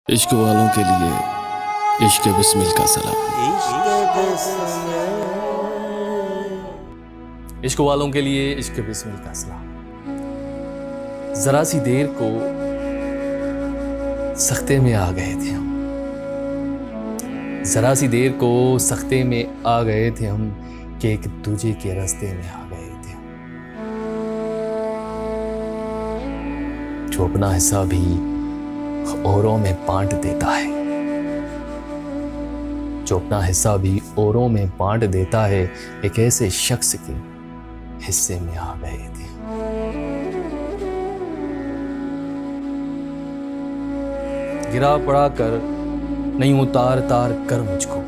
इश्क वालों के लिए इश्क बिस्मिल का सलाम। इश्क वालों के लिए इश्क बिस्मिल का सलाम। जरा सी देर को सख्ते में आ गए थे हम, जरा सी देर को सख्ते में आ गए थे हम कि एक दूजे के रास्ते में आ गए थे हम। जो अपना हिस्सा भी औरों में बांट देता है, जो अपना हिस्सा भी औरों में बांट देता है, एक ऐसे शख्स के हिस्से में आ गए थे। गिरा पड़ा कर नहीं उतार तार कर मुझको,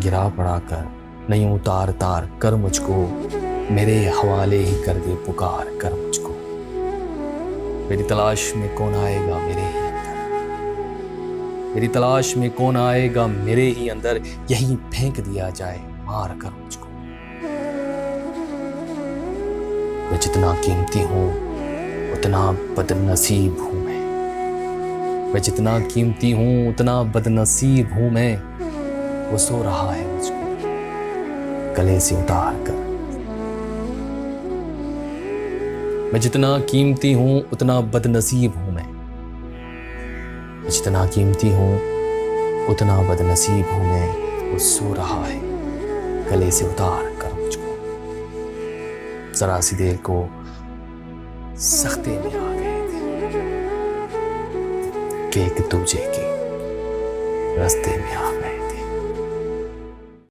गिरा पड़ा कर नहीं उतार तार कर मुझको, मेरे हवाले ही कर दे पुकार कर मुझको। मेरी तलाश में कौन आएगा मेरे ही अंदर, मेरी तलाश में कौन आएगा मेरे ही अंदर, यहीं फेंक दिया जाए मार कर मुझको। मैं जितना कीमती हूं उतना बदनसीब हूं मैं जितना कीमती हूं उतना बदनसीब हूं मैं। वो सो रहा है मुझको गले से उतार कर। मैं जितना कीमती हूं उतना बदनसीब हूं मैं जितना कीमती हूं उतना बदनसीब हूं मैं। वो सो रहा है गले से उतार कर मुझको। जरा सी देर को सख्ते में आ गए थे कि एक दूजे के रास्ते में आ गए।